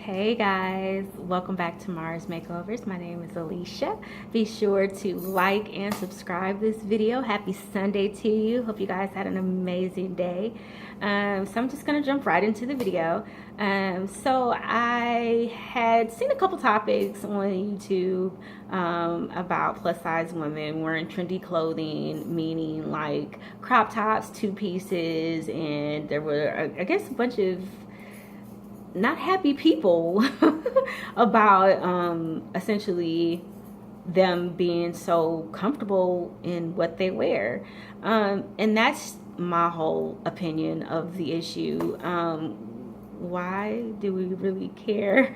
Hey guys, welcome back to Mars Makeovers. My name is Alicia. Be sure to like and subscribe this video. Happy Sunday to you. Hope you guys had an amazing day. So I'm just gonna jump right into the video. So I had seen a couple topics on YouTube about plus size women wearing trendy clothing, meaning like crop tops, two pieces, and there were, I guess, a bunch of not happy people about essentially them being so comfortable in what they wear. And that's my whole opinion of the issue. Why do we really care?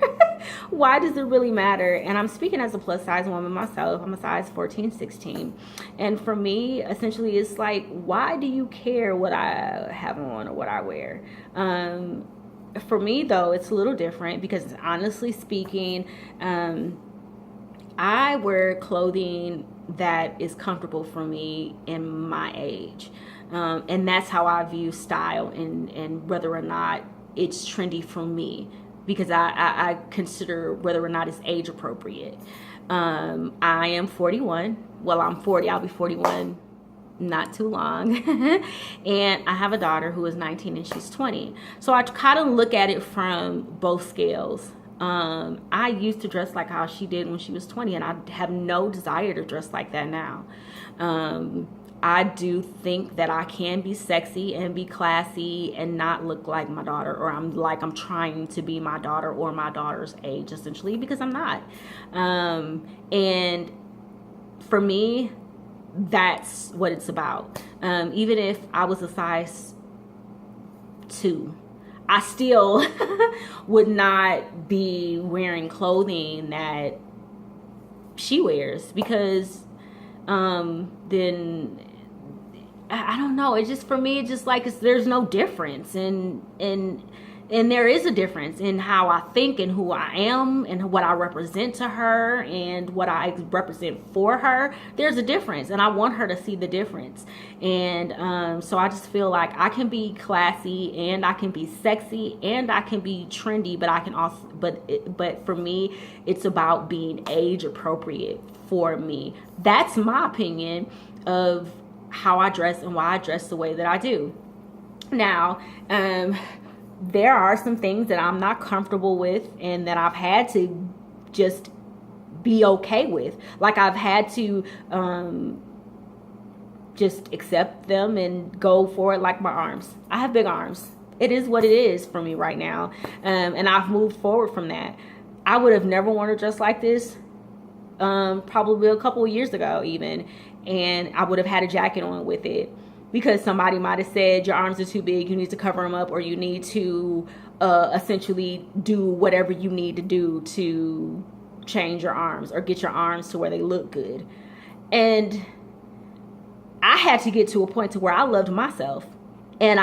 Why does it really matter? And I'm speaking as a plus size woman myself. I'm a size 14, 16. And for me, essentially, it's like, why do you care what I have on or what I wear? For me, though, it's a little different because, honestly speaking, I wear clothing that is comfortable for me in my age. And that's how I view style and whether or not it's trendy for me, because I consider whether or not it's age appropriate. I am 41. Well, I'm 40. I'll be 41 not too long. And I have a daughter who is 19 and she's 20. So I kind of look at it from both scales. I used to dress like how she did when she was 20, and I have no desire to dress like that now. I do think that I can be sexy and be classy and not look like my daughter, or I'm trying to be my daughter or my daughter's age, essentially, because I'm not. And for me, that's what it's about. Even if I was a size 2, I still would not be wearing clothing that she wears, because then I don't know. It just, for me, it's just like there's no difference, and there is a difference in how I think and who I am and what I represent to her and what I represent for her. There's a difference, and I want her to see the difference. And so I just feel like I can be classy and I can be sexy and I can be trendy, but I can also, but for me, it's about being age appropriate for me. That's my opinion of how I dress and why I dress the way that I do. Now, there are some things that I'm not comfortable with and that I've had to just be okay with. Like, I've had to just accept them and go for it, like my arms. I have big arms. It is what it is for me right now. And I've moved forward from that. I would have never worn a dress like this probably a couple of years ago even. And I would have had a jacket on with it, because somebody might have said your arms are too big, you need to cover them up, or you need to essentially do whatever you need to do to change your arms or get your arms to where they look good. And I had to get to a point to where I loved myself. And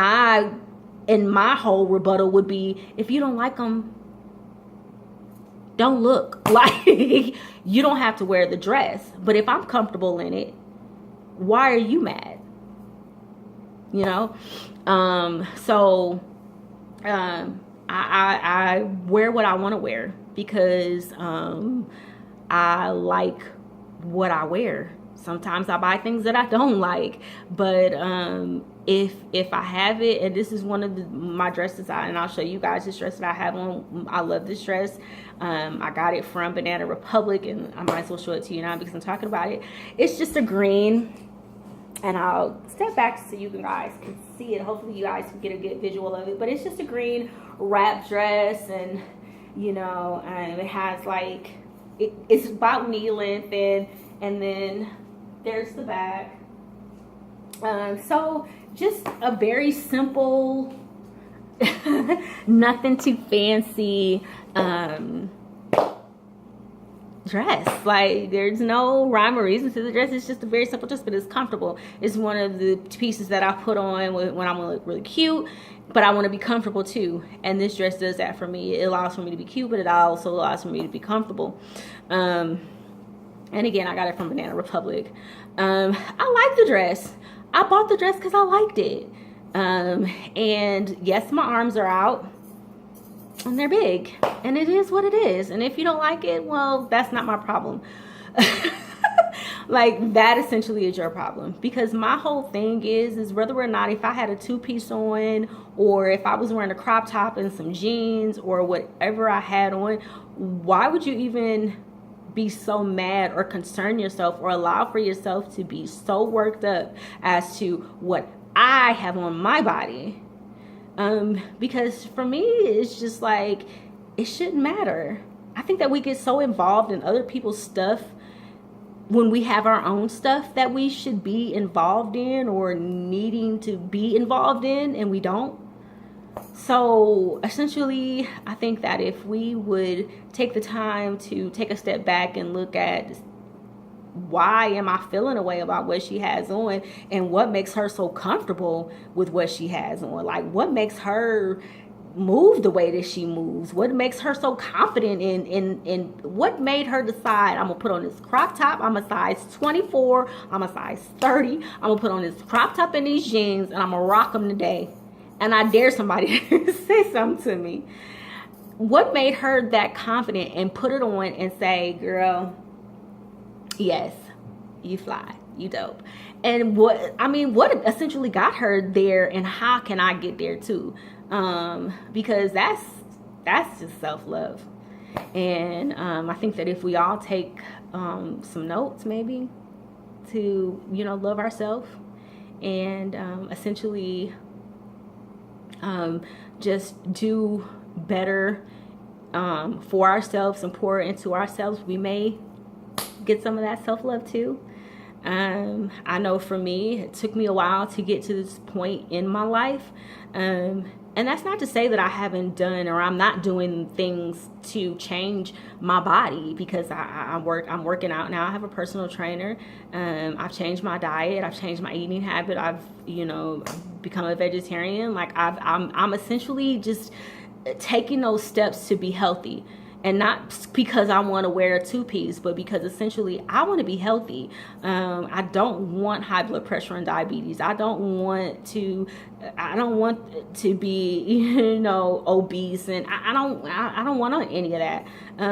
my whole rebuttal would be, if you don't like them, don't look. Like, you don't have to wear the dress. But if I'm comfortable in it, why are you mad? You know? I wear what I want to wear because I like what I wear. Sometimes I buy things that I don't like, but if I have it, and this is one of my dresses, and I'll show you guys this dress that I have on. I love this dress. I got it from Banana Republic, and I might as well show it to you now because I'm talking about it. It's just a green. And I'll step back so you guys can see it. Hopefully you guys can get a good visual of it. But it's just a green wrap dress. And, you know, it has like, it's about knee length. And then there's the back. So just a very simple, nothing too fancy dress. Like, there's no rhyme or reason to the dress. It's just a very simple dress, but it's comfortable. It's one of the pieces that I put on when I want to look really cute, but I want to be comfortable too. And this dress does that for me. It allows for me to be cute, but it also allows for me to be comfortable. And again, I got it from Banana Republic. I like the dress. I bought the dress because I liked it. And yes, my arms are out. and they're big, and it is what it is. And if you don't like it, well, that's not my problem. Like, that essentially is your problem, because my whole thing is whether or not, if I had a two-piece on, or if I was wearing a crop top and some jeans or whatever I had on, why would you even be so mad or concern yourself or allow for yourself to be so worked up as to what I have on my body? Because for me, it's just like, it shouldn't matter. I think that we get so involved in other people's stuff when we have our own stuff that we should be involved in or needing to be involved in, and we don't. So essentially, I think that if we would take the time to take a step back and look at, why am I feeling a way about what she has on, and what makes her so comfortable with what she has on? Like, what makes her move the way that she moves? What makes her so confident in what made her decide, I'm gonna put on this crop top, I'm a size 24, I'm a size 30, I'm gonna put on this crop top and these jeans, and I'm gonna rock them today? And I dare somebody to say something to me. What made her that confident and put it on and say, girl, yes, you fly, you dope? And what essentially got her there, and how can I get there too? Because that's just self-love. And I think that if we all take some notes, maybe, to love ourselves, and essentially just do better for ourselves and pour into ourselves, we may get some of that self-love too. I know for me, it took me a while to get to this point in my life. And that's not to say that I haven't done, or I'm not doing things to change my body, because I'm working out now. I have a personal trainer. I've changed my diet. I've changed my eating habit. I've become a vegetarian. Like, I'm essentially just taking those steps to be healthy. And not because I want to wear a two-piece, but because essentially I want to be healthy. I don't want high blood pressure and diabetes. I don't want to be, obese, and I don't want any of that.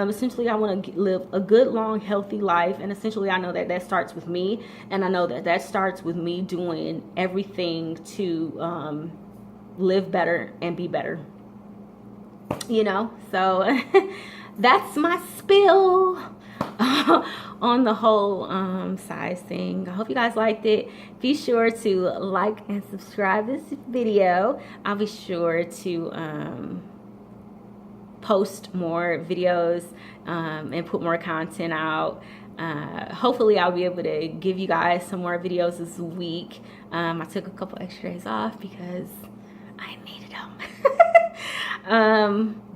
Essentially, I want to live a good, long, healthy life, and essentially, I know that starts with me, and I know that starts with me doing everything to live better and be better. So. That's my spill on the whole size thing. I hope you guys liked it. Be sure to like and subscribe this video. I'll be sure to post more videos and put more content out. Hopefully I'll be able to give you guys some more videos this week. I took a couple extra days off because I needed them.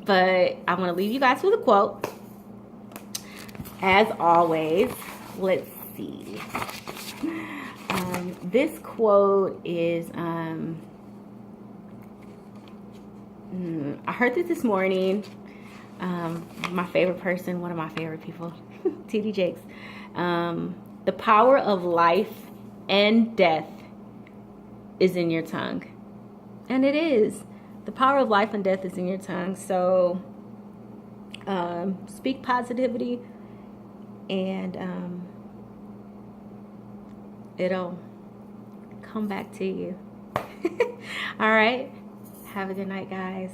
But I want to leave you guys with a quote. As always, let's see. This quote is, I heard this morning. My favorite person, one of my favorite people, TD Jakes. The power of life and death is in your tongue. And it is. The power of life and death is in your tongue. So speak positivity, and it'll come back to you. All right. Have a good night, guys.